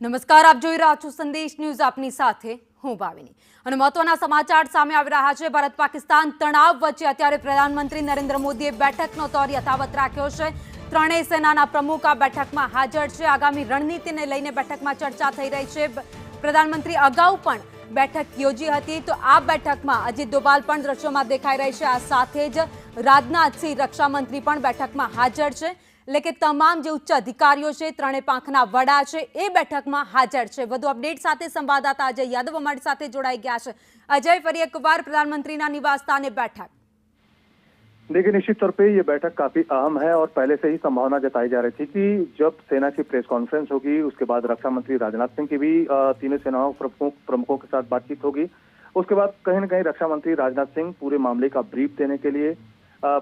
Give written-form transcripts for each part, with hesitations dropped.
નમસ્કાર, આપ જોઈ રહ્યા છો સંદેશ ન્યૂઝ. આપની સાથે હું ભાવિની અને મહત્વના સમાચાર સામે આવી રહ્યા છે. ભારત પાકિસ્તાન તણાવ વચ્ચે અત્યારે પ્રધાનમંત્રી નરેન્દ્ર મોદીએ બેઠકનો દોર યથાવત રાખ્યો છે. ત્રણેય સેનાના પ્રમુખ આ બેઠકમાં હાજર છે. આગામી રણનીતિને લઈને બેઠકમાં ચર્ચા થઈ રહી છે. પ્રધાનમંત્રી અગાઉ પણ બેઠક યોજી હતી, તો આ બેઠકમાં અજીત ડોભાલ પણ દ્રશ્યોમાં દેખાઈ રહી છે. આ સાથે જ રાજનાથસિંહ રક્ષામંત્રી પણ બેઠકમાં હાજર છે. એટલે કે તમામ જે ઉચ્ચ અધિકારીઓ છે, ત્રણેય પાંખના વડા છે, એ બેઠકમાં હાજર છે. વધુ અપડેટ સાથે સંવાદદાતા અજય યાદવ અમારી સાથે જોડાઈ गया है. अजय, फरी एक बार प्रधानमंत्री ना निवास स्थाने बैठक. देखिए, निश्चित तौर पे ये बैठक काफी अहम है और पहले से ही संभावना जताई जा रही थी कि जब सेना की प्रेस कॉन्फ्रेंस होगी, उसके बाद रक्षा मंत्री राजनाथ सिंह की भी तीनों सेनाओं प्रमुखों के साथ बातचीत होगी. उसके बाद कहीं न कहीं रक्षा मंत्री राजनाथ सिंह पूरे मामले का ब्रीफ देने के लिए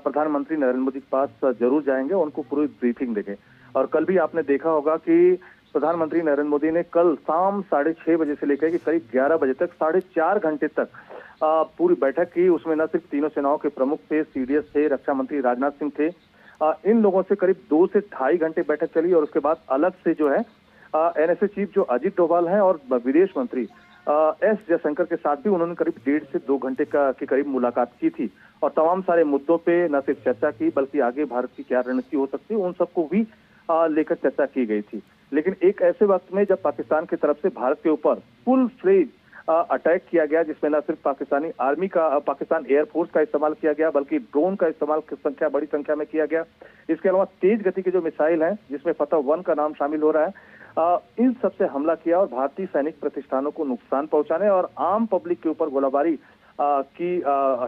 प्रधानमंत्री नरेंद्र मोदी के पास जरूर जाएंगे, उनको पूरी ब्रीफिंग देंगे. और कल भी आपने देखा होगा कि प्रधानमंत्री नरेंद्र मोदी ने कल शाम 6:30 बजे से लेकर के करीब 11 बजे तक 4.5 घंटे तक पूरी बैठक की. उसमें न सिर्फ तीनों सेनाओं के प्रमुख थे, सीडीएस थे, रक्षा मंत्री राजनाथ सिंह थे. इन लोगों से करीब 2 से 2.5 घंटे बैठक चली और उसके बाद अलग से जो है एनएसए चीफ जो अजीत डोभाल हैं और विदेश मंत्री एस जयशंकर के साथ भी उन्होंने करीब 1.5 से 2 घंटे के करीब मुलाकात की थी और तमाम सारे मुद्दों पे न सिर्फ चर्चा की बल्कि आगे भारत की क्या रणनीति हो सकती है उन सबको भी लेकर चर्चा की गई थी. लेकिन एक ऐसे वक्त में जब पाकिस्तान की तरफ से भारत के ऊपर फुल फ्लेज अटैक किया गया, जिसमें न सिर्फ पाकिस्तानी आर्मी का पाकिस्तान एयरफोर्स का इस्तेमाल किया गया बल्कि ड्रोन का इस्तेमाल बड़ी संख्या में किया गया. इसके अलावा तेज गति के जो मिसाइल हैं, जिसमें फतह-1 का नाम शामिल हो रहा है, इन सबसे हमला किया और भारतीय सैनिक प्रतिष्ठानों को नुकसान पहुंचाने और आम पब्लिक के ऊपर गोलाबारी की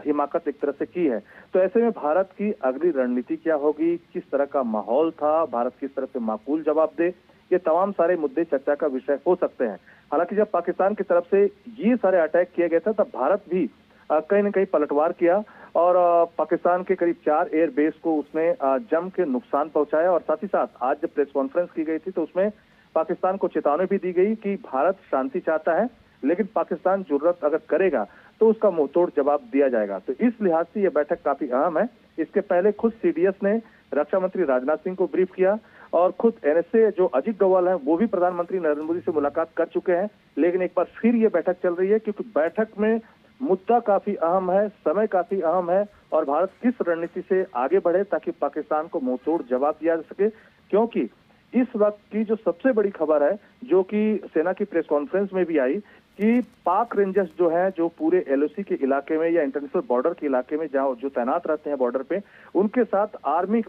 हिमाकत एक तरह से की है. तो ऐसे में भारत की अगली रणनीति क्या होगी, किस तरह का माहौल था, भारत किस तरह से माकूल जवाब दे, ये तमाम सारे मुद्दे चर्चा का विषय हो सकते हैं. हालांकि जब पाकिस्तान की तरफ से ये सारे अटैक किए गए थे तब भारत भी कहीं न कहीं पलटवार किया और पाकिस्तान के करीब 4 एयर बेस को उसने जम के नुकसान पहुंचाया. और साथ ही साथ आज जब प्रेस कॉन्फ्रेंस की गई थी तो उसमें पाकिस्तान को चेतावनी भी दी गई कि भारत शांति चाहता है, लेकिन पाकिस्तान जरूरत अगर करेगा तो उसका मुंहतोड़ जवाब दिया जाएगा. तो इस लिहाज से यह बैठक काफी अहम है. इसके पहले खुद सीडीएस ने रक्षा मंत्री राजनाथ सिंह को ब्रीफ किया और खुद एनएसए जो अजीत डोभाल हैं वो भी प्रधानमंत्री नरेंद्र मोदी से मुलाकात कर चुके हैं. लेकिन एक बार फिर ये बैठक चल रही है क्योंकि बैठक में मुद्दा काफी अहम है, समय काफी अहम है और भारत किस रणनीति से आगे बढ़े ताकि पाकिस्तान को मुंहतोड़ जवाब दिया जा सके. क्योंकि इस वक्त की जो सबसे बड़ी खबर है, जो कि सेना की प्रेस कॉन्फ्रेंस में भी आई, कि पाक रेंजर्स जो हैं, जो पूरे एलओसी के इलाके में या इंटरनेशनल बॉर्डर के इलाके में जहां जो तैनात रहते हैं बॉर्डर पे, उनके साथ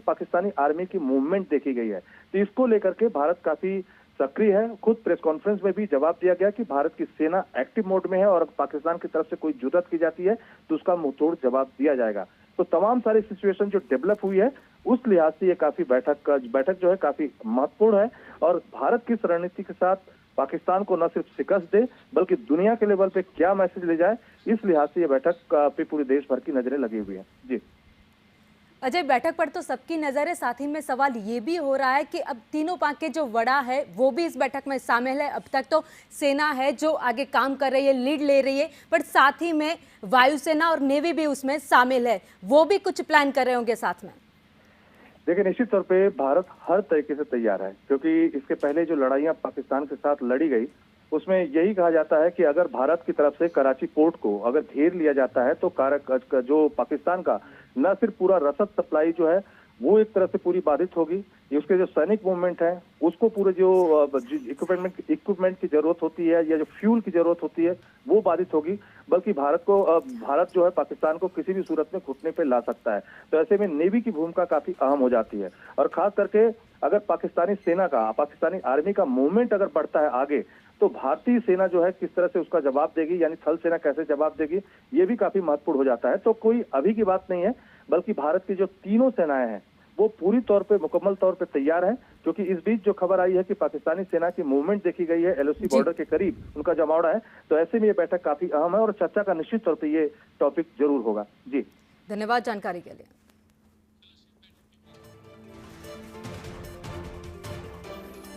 पाकिस्तानी आर्मी की मूवमेंट देखी गई है. तो इसको लेकर के भारत काफी सक्रिय है. खुद प्रेस कॉन्फ्रेंस में भी जवाब दिया गया कि भारत की सेना एक्टिव मोड में है और पाकिस्तान की तरफ से कोई जुर्रत की जाती है तो उसका मुंहतोड़ जवाब दिया जाएगा. तो तमाम सारी सिचुएशन जो डेवलप हुई है उस लिहाज से ये काफी बैठक जो है काफी महत्वपूर्ण है और भारत किस रणनीति के साथ पाकिस्तान को न सिर्फ शिकस्त दे बल्कि दुनिया के लेवल पे क्या मैसेज ले जाए, इस लिहाज से ये बैठक पे पूरे देश भर की नजरें लगी हुई हैं. जी अजय, बैठक पर तो सबकी नजर है, साथ ही में सवाल ये भी हो रहा है कि अब तीनों पाक के जो वड़ा है वो भी इस बैठक में शामिल है. अब तक तो सेना है जो आगे काम कर रही है, लीड ले रही है, पर साथ ही में वायुसेना और नेवी भी उसमें शामिल है. वो भी कुछ प्लान कर रहे होंगे साथ में. देखिए, निश्चित तौर पे भारत हर तरीके से तैयार है क्योंकि इसके पहले जो लड़ाइयां पाकिस्तान के साथ लड़ी गई उसमें यही कहा जाता है कि अगर भारत की तरफ से कराची पोर्ट को अगर घेर लिया जाता है तो जो पाकिस्तान का न सिर्फ पूरा रसद सप्लाई जो है वो एक तरह से पूरी बाधित होगी, उसके जो सैनिक मूवमेंट है उसको पूरे जो इक्विपमेंट की जरूरत होती है या जो फ्यूल की जरूरत होती है वो बाधित होगी. बल्कि भारत जो है पाकिस्तान को किसी भी सूरत में घुटने पे ला सकता है. तो ऐसे में नेवी की भूमिका काफी अहम हो जाती है और खास करके अगर पाकिस्तानी आर्मी का मूवमेंट अगर बढ़ता है आगे तो भारतीय सेना जो है किस तरह से उसका जवाब देगी, यानी थल सेना कैसे जवाब देगी, ये भी काफी महत्वपूर्ण हो जाता है. तो कोई अभी की बात नहीं है बल्कि भारत की जो तीनों सेनाएं हैं वो पूरी तौर पे मुकम्मल तौर पे तैयार है. क्योंकि इस बीच जो खबर आई है कि पाकिस्तानी सेना की मूवमेंट देखी गई है एलओसी बॉर्डर के करीब, उनका जमावड़ा है. तो ऐसे में ये बैठक काफी अहम है और चर्चा का निश्चित तौर पे ये टॉपिक जरूर होगा. जी धन्यवाद जानकारी के लिए.